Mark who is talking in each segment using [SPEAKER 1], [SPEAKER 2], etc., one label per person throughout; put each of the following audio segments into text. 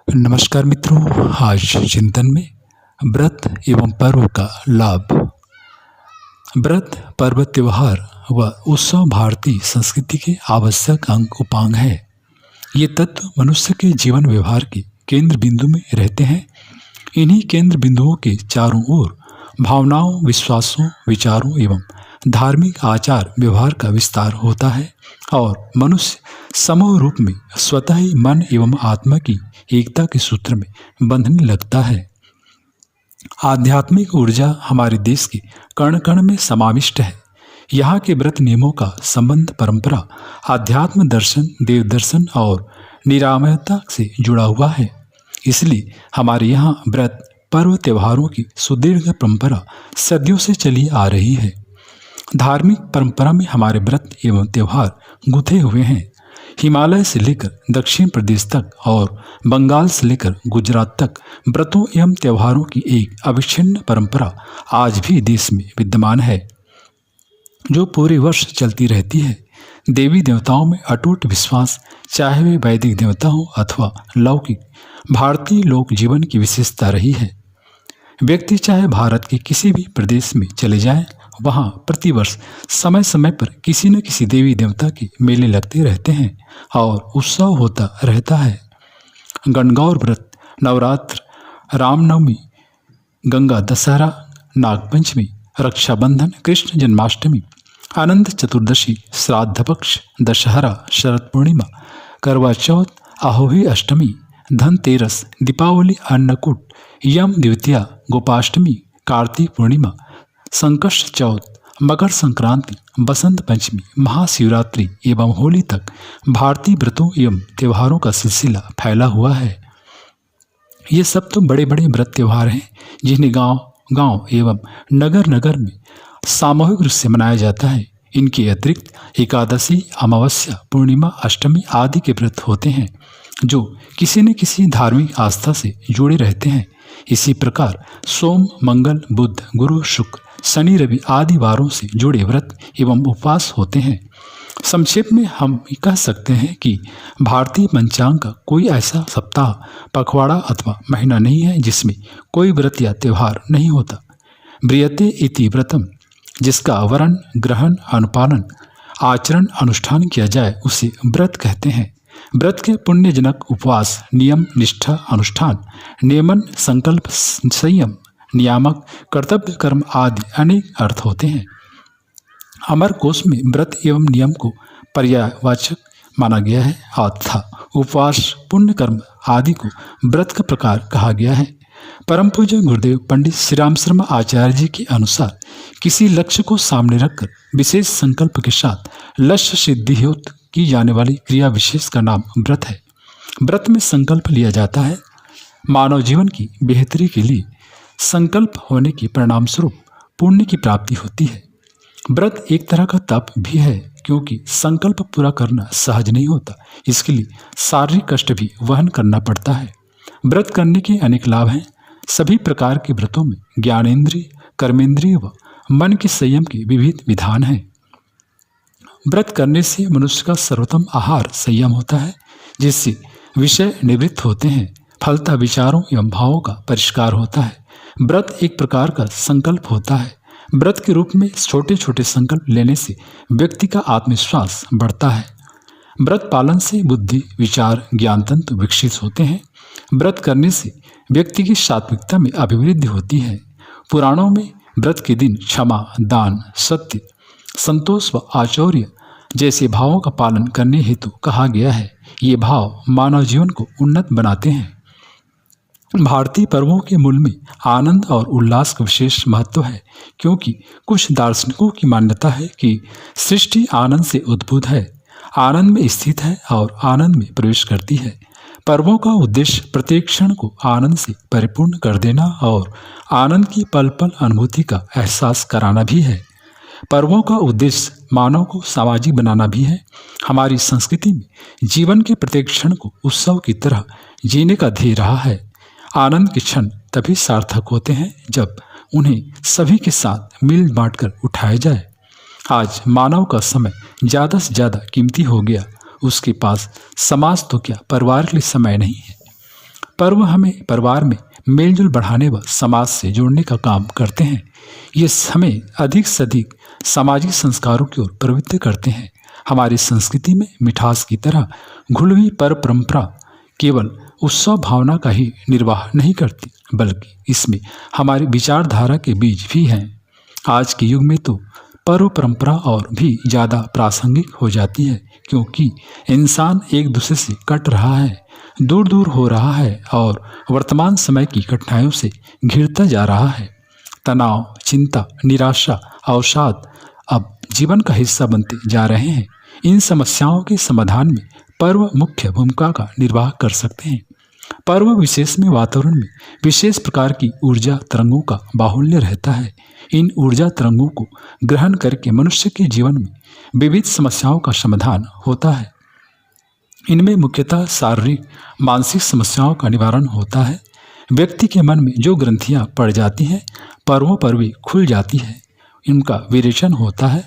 [SPEAKER 1] नमस्कार मित्रों, आज चिंतन में व्रत एवं पर्व का लाभ। व्रत पर्व त्योहार व उत्सव भारतीय संस्कृति के आवश्यक अंग उपांग है। ये तत्व मनुष्य के जीवन व्यवहार के केंद्र बिंदु में रहते हैं। इन्हीं केंद्र बिंदुओं के चारों ओर भावनाओं, विश्वासों, विचारों एवं धार्मिक आचार व्यवहार का विस्तार होता है और मनुष्य समूह रूप में स्वतः ही मन एवं आत्मा की एकता के सूत्र में बंधने लगता है। आध्यात्मिक ऊर्जा हमारे देश के कण कण में समाविष्ट है। यहाँ के व्रत नियमों का संबंध परंपरा, आध्यात्म दर्शन, देव दर्शन और निरामयता से जुड़ा हुआ है। इसलिए हमारे यहाँ व्रत पर्व त्योहारों की सुदीर्घ परंपरा सदियों से चली आ रही है। धार्मिक परंपरा में हमारे व्रत एवं त्योहार गुंथे हुए हैं। हिमालय से लेकर दक्षिण प्रदेश तक और बंगाल से लेकर गुजरात तक व्रतों एवं त्योहारों की एक अविच्छिन्न परंपरा आज भी देश में विद्यमान है, जो पूरे वर्ष चलती रहती है। देवी देवताओं में अटूट विश्वास, चाहे वे वैदिक देवता हो अथवा लौकिक, भारतीय लोक जीवन की विशेषता रही है। व्यक्ति चाहे भारत के किसी भी प्रदेश में चले जाएं, वहाँ प्रतिवर्ष समय समय पर किसी न किसी देवी देवता के मेले लगते रहते हैं और उत्सव होता रहता है। गणगौर व्रत, नवरात्र, रामनवमी, गंगा दशहरा, नागपंचमी, रक्षाबंधन, कृष्ण जन्माष्टमी, अनंत चतुर्दशी, श्राद्ध पक्ष, दशहरा, शरद पूर्णिमा, करवा चौथ, आहोही अष्टमी, धनतेरस, दीपावली, अन्नकूट, यम द्वितीया, गोपाष्टमी, कार्तिक पूर्णिमा, संकष्ट चौथ, मकर संक्रांति, बसंत पंचमी, महाशिवरात्रि एवं होली तक भारतीय व्रतों एवं त्योहारों का सिलसिला फैला हुआ है। ये सब तो बड़े बड़े व्रत त्योहार हैं जिन्हें गांव गांव एवं नगर नगर में सामूहिक रूप से मनाया जाता है। इनके अतिरिक्त एकादशी, अमावस्या, पूर्णिमा, अष्टमी आदि के व्रत होते हैं जो किसी न किसी धार्मिक आस्था से जुड़े रहते हैं। इसी प्रकार सोम, मंगल, बुध, गुरु, शुक्र, शनि, रवि आदि वारों से जुड़े व्रत एवं उपवास होते हैं। संक्षेप में हम कह सकते हैं कि भारतीय पंचांग का कोई ऐसा सप्ताह, पखवाड़ा अथवा महीना नहीं है जिसमें कोई व्रत या त्योहार नहीं होता। ब्रियते इति व्रतम, जिसका वरण, ग्रहण, अनुपालन, आचरण, अनुष्ठान किया जाए उसे व्रत कहते हैं। व्रत के पुण्यजनक उपवास, नियम, निष्ठा, अनुष्ठान, नियमन, संकल्प, संयम, नियामक, कर्तव्य, कर्म आदि अनेक अर्थ होते हैं। अमर कोश में व्रत एवं नियम को पर्यायवाचक माना गया है तथा उपवास, पुण्य कर्म आदि को व्रत का प्रकार कहा गया है। परम पूज्य गुरुदेव पंडित श्री राम शर्मा आचार्य जी के अनुसार किसी लक्ष्य को सामने रखकर विशेष संकल्प के साथ लक्ष्य सिद्धि हेतु की जाने वाली क्रिया विशेष का नाम व्रत है। व्रत में संकल्प लिया जाता है। मानव जीवन की बेहतरी के लिए संकल्प होने के परिणाम स्वरूप पुण्य की प्राप्ति होती है। व्रत एक तरह का तप भी है, क्योंकि संकल्प पूरा करना सहज नहीं होता। इसके लिए शारीरिक कष्ट भी वहन करना पड़ता है। व्रत करने के अनेक लाभ हैं। सभी प्रकार के व्रतों में ज्ञानेंद्रिय, कर्मेंद्रिय व मन के संयम के विविध विधान हैं। व्रत करने से मनुष्य का सर्वोत्तम आहार संयम होता है, जिससे विषय निवृत्त होते हैं। फलता विचारों एवं भावों का परिष्कार होता है। व्रत एक प्रकार का संकल्प होता है। व्रत के रूप में छोटे छोटे संकल्प लेने से व्यक्ति का आत्मविश्वास बढ़ता है। व्रत पालन से बुद्धि, विचार, ज्ञान तंत्र विकसित होते हैं। व्रत करने से व्यक्ति की सात्विकता में अभिवृद्धि होती है। पुराणों में व्रत के दिन क्षमा, दान, सत्य, संतोष व आचौर्य जैसे भावों का पालन करने हेतु कहा गया है। ये भाव मानव जीवन को उन्नत बनाते हैं। भारतीय पर्वों के मूल में आनंद और उल्लास का विशेष महत्व है, क्योंकि कुछ दार्शनिकों की मान्यता है कि सृष्टि आनंद से उद्भूत है, आनंद में स्थित है और आनंद में प्रवेश करती है। पर्वों का उद्देश्य प्रत्येक क्षण को आनंद से परिपूर्ण कर देना और आनंद की पल पल अनुभूति का एहसास कराना भी है। पर्वों का उद्देश्य मानव को सामाजिक बनाना भी है। हमारी संस्कृति में जीवन के प्रत्येक क्षण को उत्सव की तरह जीने का ध्येय रहा है। आनंद के क्षण तभी सार्थक होते हैं जब उन्हें सभी के साथ मिल बांटकर उठाया जाए। आज मानव का समय ज़्यादा से ज़्यादा कीमती हो गया। उसके पास समाज तो क्या, परिवार के लिए समय नहीं है। पर्व हमें परिवार में मेलजोल बढ़ाने व समाज से जोड़ने का काम करते हैं। ये हमें अधिक से अधिक सामाजिक संस्कारों की ओर प्रवृत्त करते हैं। हमारी संस्कृति में मिठास की तरह घुलवी पर्व परंपरा केवल उत्सव भावना का ही निर्वाह नहीं करती, बल्कि इसमें हमारी विचारधारा के बीज भी हैं। आज के युग में तो पर्व परंपरा और भी ज़्यादा प्रासंगिक हो जाती है, क्योंकि इंसान एक दूसरे से कट रहा है, दूर दूर हो रहा है और वर्तमान समय की कठिनाइयों से घिरता जा रहा है। तनाव, चिंता, निराशा, अवसाद अब जीवन का हिस्सा बनते जा रहे हैं। इन समस्याओं के समाधान में पर्व मुख्य भूमिका का निर्वाह कर सकते हैं। पर्व विशेष में वातावरण में विशेष प्रकार की ऊर्जा तरंगों का बाहुल्य रहता है। इन ऊर्जा तरंगों को ग्रहण करके मनुष्य के जीवन में विविध समस्याओं का समाधान होता है। इनमें मुख्यतः शारीरिक, मानसिक समस्याओं का निवारण होता है। व्यक्ति के मन में जो ग्रंथियां पड़ जाती हैं, पर्वों पर भी खुल जाती है, इनका विरेचन होता है।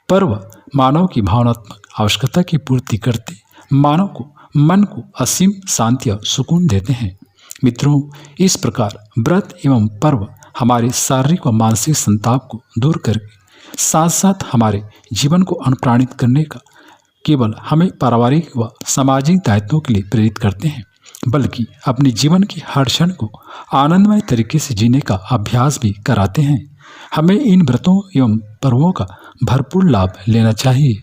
[SPEAKER 1] पर्व मानव की भावनात्मक आवश्यकता की पूर्ति करते मानव को मन को असीम शांति और सुकून देते हैं। मित्रों, इस प्रकार व्रत एवं पर्व हमारे शारीरिक व मानसिक संताप को दूर करके साथ साथ हमारे जीवन को अनुप्राणित करने का केवल हमें पारिवारिक व सामाजिक दायित्वों के लिए प्रेरित करते हैं, बल्कि अपने जीवन की हर क्षण को आनंदमय तरीके से जीने का अभ्यास भी कराते हैं। हमें इन व्रतों एवं पर्वों का भरपूर लाभ लेना चाहिए।